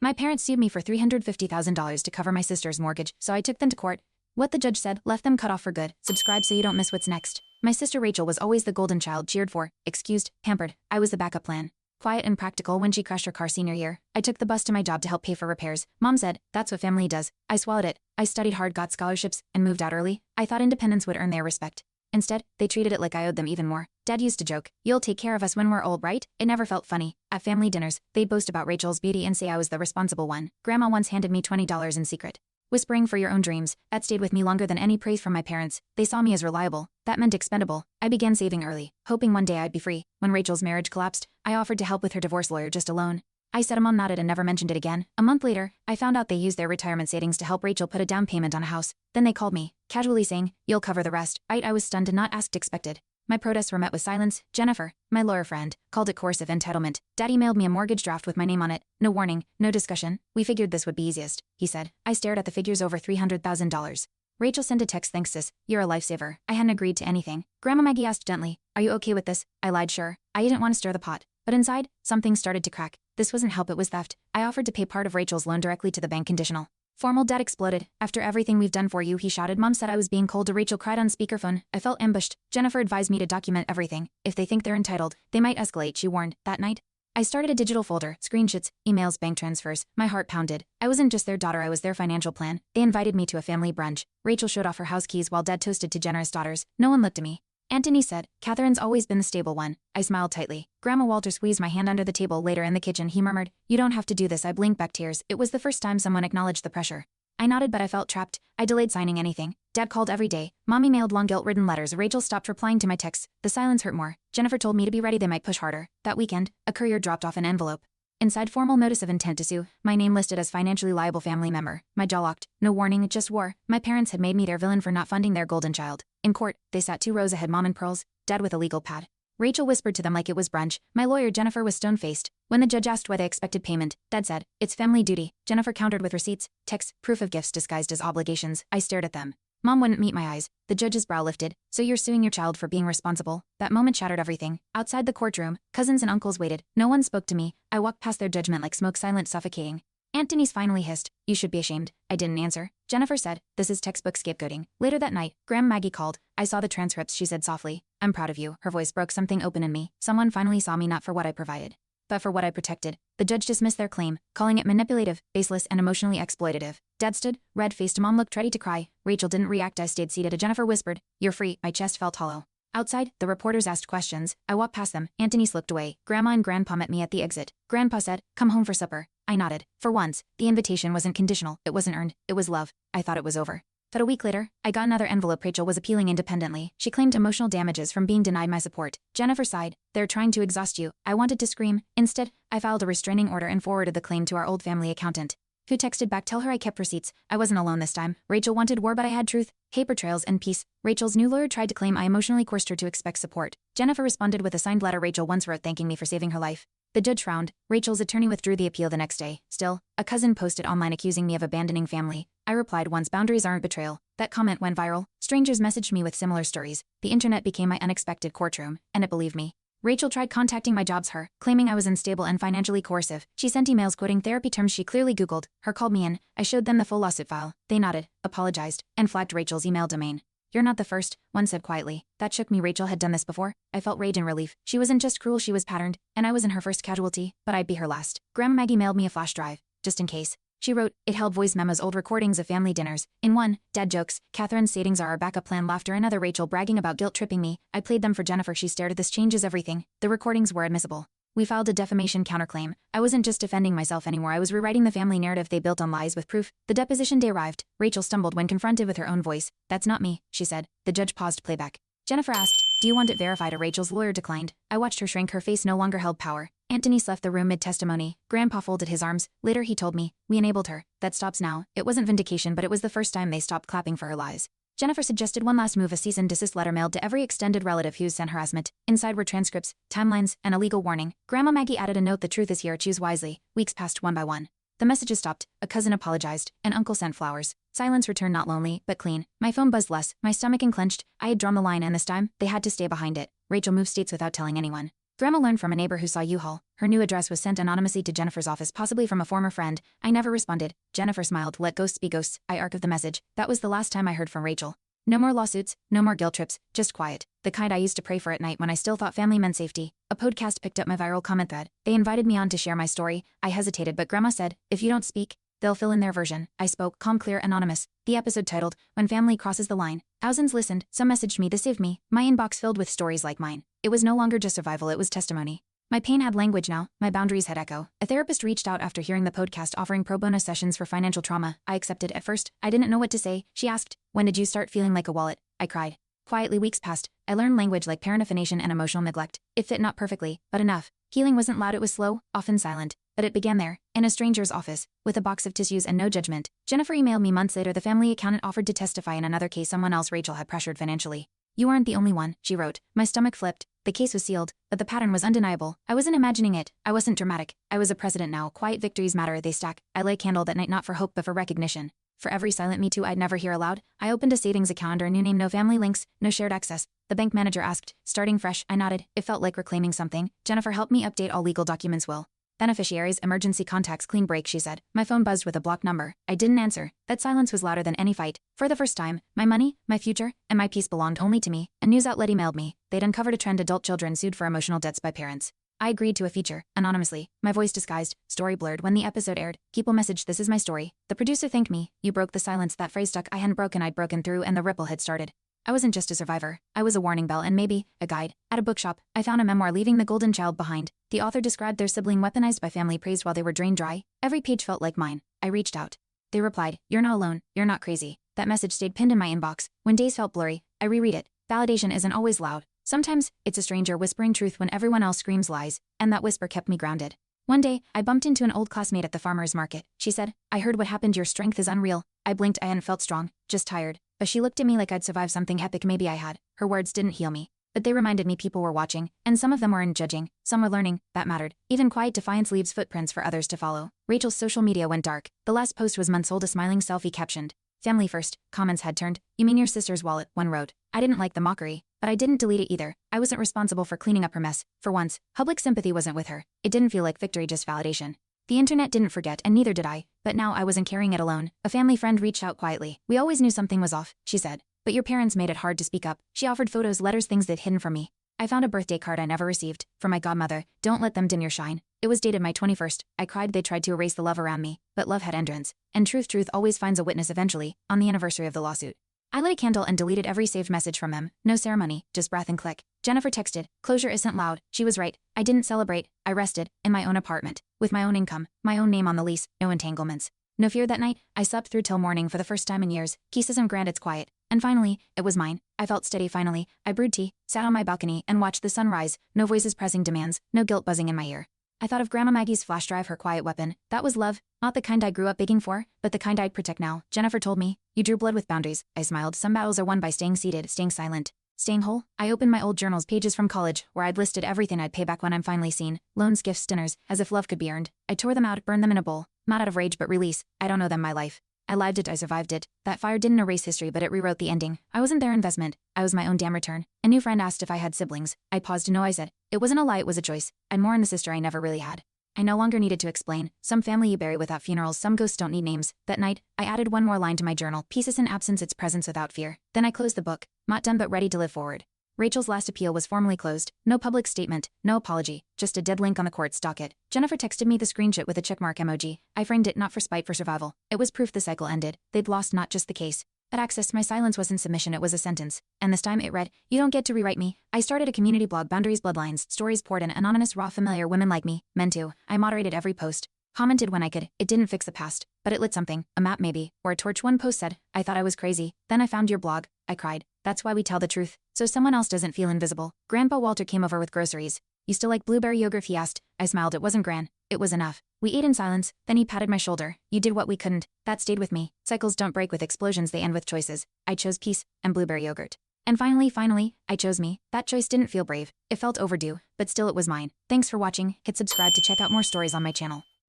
My parents sued me for $350,000 to cover my sister's mortgage, so I took them to court. What the judge said left them cut off for good. Subscribe so you don't miss what's next. My sister Rachel was always the golden child cheered for, excused, pampered. I was the backup plan. Quiet and practical when she crashed her car senior year. I took the bus to my job to help pay for repairs. Mom said, that's what family does. I swallowed it. I studied hard, got scholarships, and moved out early. I thought independence would earn their respect. Instead, they treated it like I owed them even more. Dad used to joke, you'll take care of us when we're old, right? It never felt funny. At family dinners, they'd boast about Rachel's beauty and say I was the responsible one. Grandma once handed me $20 in secret. Whispering for your own dreams, that stayed with me longer than any praise from my parents. They saw me as reliable. That meant expendable. I began saving early, hoping one day I'd be free. When Rachel's marriage collapsed, I offered to help with her divorce lawyer just a loan. I said Mom nodded and never mentioned it again. A month later, I found out they used their retirement savings to help Rachel put a down payment on a house. Then they called me, casually saying, you'll cover the rest. I was stunned and not asked expected. My protests were met with silence. Jennifer, my lawyer friend, called it coercive entitlement. Dad emailed me a mortgage draft with my name on it. No warning, no discussion. We figured this would be easiest, he said. I stared at the figures over $300,000. Rachel sent a text, thanks sis, you're a lifesaver. I hadn't agreed to anything. Grandma Maggie asked gently, are you okay with this? I lied sure. I didn't want to stir the pot. But inside, something started to crack. This wasn't help, it was theft. I offered to pay part of Rachel's loan directly to the bank conditional. Formal. Dad exploded. After everything we've done for you, he shouted. Mom said I was being cold. Rachel cried on speakerphone. I felt ambushed. Jennifer advised me to document everything. If they think they're entitled, they might escalate, she warned. That night, I started a digital folder, screenshots, emails, bank transfers. My heart pounded. I wasn't just their daughter, I was their financial plan. They invited me to a family brunch. Rachel showed off her house keys while Dad toasted to generous daughters. No one looked at me. Anthony said, Catherine's always been the stable one. I smiled tightly. Grandma Walter squeezed my hand under the table. Later in the kitchen, he murmured, you don't have to do this. I blinked back tears. It was the first time someone acknowledged the pressure. I nodded, but I felt trapped. I delayed signing anything. Dad called every day. Mom emailed long guilt-ridden letters. Rachel stopped replying to my texts. The silence hurt more. Jennifer told me to be ready, they might push harder. That weekend, a courier dropped off an envelope. Inside, formal notice of intent to sue. My name listed as financially liable family member. My jaw locked. No warning, just war. My parents had made me their villain for not funding their golden child. In court, they sat 2 rows ahead, Mom in pearls, Dad with a legal pad. Rachel whispered to them like it was brunch. My lawyer Jennifer was stone-faced. When the judge asked why they expected payment, Dad said, it's family duty. Jennifer countered with receipts, texts, proof of gifts disguised as obligations. I stared at them. Mom wouldn't meet my eyes. The judge's brow lifted. So you're suing your child for being responsible? That moment shattered everything. Outside the courtroom, cousins and uncles waited. No one spoke to me. I walked past their judgment like smoke, silent, suffocating. Anthony's finally hissed, you should be ashamed. I didn't answer. Jennifer said, this is textbook scapegoating. Later that night, Grandma Maggie called. I saw the transcripts, she said softly. I'm proud of you. Her voice broke. Something open in me. Someone finally saw me not for what I provided, but for what I protected. The judge dismissed their claim, calling it manipulative, baseless, and emotionally exploitative. Dad stood, red-faced. Mom looked ready to cry. Rachel didn't react. I stayed seated. Jennifer whispered, you're free. My chest felt hollow. Outside, the reporters asked questions. I walked past them. Anthony slipped away. Grandma and Grandpa met me at the exit. Grandpa said, come home for supper. I nodded. For once, the invitation wasn't conditional. It wasn't earned. It was love. I thought it was over. But a week later, I got another envelope. Rachel was appealing independently. She claimed emotional damages from being denied my support. Jennifer sighed. They're trying to exhaust you. I wanted to scream. Instead, I filed a restraining order and forwarded the claim to our old family accountant, who texted back, tell her I kept receipts. I wasn't alone this time. Rachel wanted war, but I had truth, paper trails, and peace. Rachel's new lawyer tried to claim I emotionally coerced her to expect support. Jennifer responded with a signed letter Rachel once wrote thanking me for saving her life. The judge frowned. Rachel's attorney withdrew the appeal the next day. Still, a cousin posted online accusing me of abandoning family. I replied once, boundaries aren't betrayal. That comment went viral. Strangers messaged me with similar stories. The internet became my unexpected courtroom, and it believed me. Rachel tried contacting my jobs, claiming I was unstable and financially coercive. She sent emails quoting therapy terms she clearly Googled. Called me in. I showed them the full lawsuit file. They nodded, apologized, and flagged Rachel's email domain. You're not the first, one said quietly. That shook me. Rachel had done this before. I felt rage and relief. She wasn't just cruel, she was patterned, and I wasn't her first casualty, but I'd be her last. Grandma Maggie mailed me a flash drive, just in case. She wrote, it held voice memos, old recordings of family dinners. In one, Dad jokes, Catherine's savings are our backup plan, laughter. Another, Rachel bragging about guilt-tripping me. I played them for Jennifer. She stared. This changes everything. The recordings were admissible. We filed a defamation counterclaim. I wasn't just defending myself anymore, I was rewriting the family narrative they built on lies with proof. The deposition day arrived. Rachel stumbled when confronted with her own voice. That's not me, she said. The judge paused playback. Jennifer asked, do you want it verified? Rachel's lawyer declined. I watched her shrink. Her face no longer held power. Anthony left the room mid-testimony. Grandpa folded his arms. Later he told me, we enabled her. That stops now. It wasn't vindication, but it was the first time they stopped clapping for her lies. Jennifer suggested one last move, a cease and desist letter mailed to every extended relative who's sent harassment. Inside were transcripts, timelines, and a legal warning. Grandma Maggie added a note, the truth is here, choose wisely. Weeks passed one by one. The messages stopped. A cousin apologized. An uncle sent flowers. Silence returned, not lonely, but clean. My phone buzzed less. My stomach unclenched. I had drawn the line, and this time, they had to stay behind it. Rachel moved states without telling anyone. Grandma learned from a neighbor who saw U-Haul. Her new address was sent anonymously to Jennifer's office, possibly from a former friend. I never responded. Jennifer smiled. Let ghosts be ghosts. I archived the message. That was the last time I heard from Rachel. No more lawsuits, no more guilt trips, just quiet. The kind I used to pray for at night when I still thought family meant safety. A podcast picked up my viral comment thread. They invited me on to share my story. I hesitated, but Grandma said, if you don't speak, they'll fill in their version. I spoke, calm, clear, anonymous. The episode titled, When Family Crosses the Line. Thousands listened, some messaged me, this saved me. My inbox filled with stories like mine. It was no longer just survival, it was testimony. My pain had language now, my boundaries had echo. A therapist reached out after hearing the podcast offering pro bono sessions for financial trauma. I accepted. At first, I didn't know what to say. She asked, when did you start feeling like a wallet? I cried. Quietly, weeks passed. I learned language like parentification and emotional neglect. It fit not perfectly, but enough. Healing wasn't loud, it was slow, often silent. But it began there, in a stranger's office, with a box of tissues and no judgment. Jennifer emailed me months later. The family accountant offered to testify in another case someone else Rachel had pressured financially. You aren't the only one, she wrote. My stomach flipped. The case was sealed, but the pattern was undeniable. I wasn't imagining it. I wasn't dramatic. I was a precedent now. Quiet victories matter, they stack. I lay candle that night not for hope but for recognition. For every silent me too I'd never hear aloud, I opened a savings account under a new name, no family links, no shared access. The bank manager asked, starting fresh. I nodded. It felt like reclaiming something. Jennifer helped me update all legal documents, will. Beneficiaries, emergency contacts, clean break, she said. My phone buzzed with a blocked number. I didn't answer. That silence was louder than any fight. For the first time, my money, my future, and my peace belonged only to me. A news outlet emailed me. They'd uncovered a trend: adult children sued for emotional debts by parents. I agreed to a feature, anonymously, my voice disguised, story blurred. When the episode aired, people messaged, this is my story. The producer thanked me. You broke the silence. That phrase stuck. I hadn't broken, I'd broken through, and the ripple had started. I wasn't just a survivor. I was a warning bell and maybe a guide. At a bookshop, I found a memoir, Leaving the Golden Child Behind. The author described their sibling weaponized by family praise while they were drained dry. Every page felt like mine. I reached out. They replied, you're not alone, you're not crazy. That message stayed pinned in my inbox. When days felt blurry, I reread it. Validation isn't always loud. Sometimes, it's a stranger whispering truth when everyone else screams lies, and that whisper kept me grounded. One day, I bumped into an old classmate at the farmer's market. She said, I heard what happened, your strength is unreal. I blinked. I hadn't felt strong, just tired. But she looked at me like I'd survived something epic. Maybe I had. Her words didn't heal me, but they reminded me people were watching, and some of them weren't judging, some were learning. That mattered. Even quiet defiance leaves footprints for others to follow. Rachel's social media went dark. The last post was months old, a smiling selfie captioned, family first. Comments had turned. You mean your sister's wallet? One wrote. I didn't like the mockery, but I didn't delete it either. I wasn't responsible for cleaning up her mess. For once, public sympathy wasn't with her. It didn't feel like victory, just validation. The internet didn't forget, and neither did I, but now I wasn't carrying it alone. A family friend reached out quietly. We always knew something was off, she said. But your parents made it hard to speak up. She offered photos, letters, things they'd hidden from me. I found a birthday card I never received. From my godmother. Don't let them dim your shine. It was dated my 21st. I cried. They tried to erase the love around me, but love had entrance. And truth always finds a witness eventually, on the anniversary of the lawsuit. I lit a candle and deleted every saved message from them. No ceremony, just breath and click. Jennifer texted, closure isn't loud. She was right. I didn't celebrate. I rested, in my own apartment, with my own income, my own name on the lease, no entanglements. No fear that night. I slept through till morning for the first time in years. Kisses granted, it's quiet. And finally, it was mine. I felt steady finally. I brewed tea, sat on my balcony, and watched the sun rise. No voices pressing demands, no guilt buzzing in my ear. I thought of Grandma Maggie's flash drive, her quiet weapon. That was love, not the kind I grew up begging for, but the kind I'd protect now. Jennifer told me, you drew blood with boundaries. I smiled. Some battles are won by staying seated, staying silent, staying whole. I opened my old journals, pages from college, where I'd listed everything I'd pay back when I'm finally seen. Loans, gifts, dinners, as if love could be earned. I tore them out, burned them in a bowl. Not out of rage but release. I don't owe them my life. I lived it, I survived it. That fire didn't erase history, but it rewrote the ending. I wasn't their investment. I was my own damn return. A new friend asked if I had siblings. I paused. No, I said. It wasn't a lie, it was a choice. I'd mourn the sister I never really had. I no longer needed to explain. Some family you bury without funerals, some ghosts don't need names. That night, I added one more line to my journal. Pieces in absence, its presence without fear. Then I closed the book. Not done but ready to live forward. Rachel's last appeal was formally closed. No public statement, no apology, just a dead link on the court's docket. Jennifer texted me the screenshot with a checkmark emoji. I framed it not for spite, for survival. It was proof the cycle ended. They'd lost not just the case, but access. My silence wasn't submission, it was a sentence. And this time it read, you don't get to rewrite me. I started a community blog, Boundaries Bloodlines, stories poured in, anonymous, raw, familiar women like me, men too. I moderated every post. Commented when I could. It didn't fix the past, but it lit something, a map maybe, or a torch. One post said, I thought I was crazy. Then I found your blog. I cried. That's why we tell the truth, so someone else doesn't feel invisible. Grandpa Walter came over with groceries. You still like blueberry yogurt, he asked. I smiled. It wasn't Gran. It was enough. We ate in silence, then he patted my shoulder. You did what we couldn't. That stayed with me. Cycles don't break with explosions, they end with choices. I chose peace and blueberry yogurt. And finally, I chose me. That choice didn't feel brave. It felt overdue, but still it was mine. Thanks for watching. Hit subscribe to check out more stories on my channel.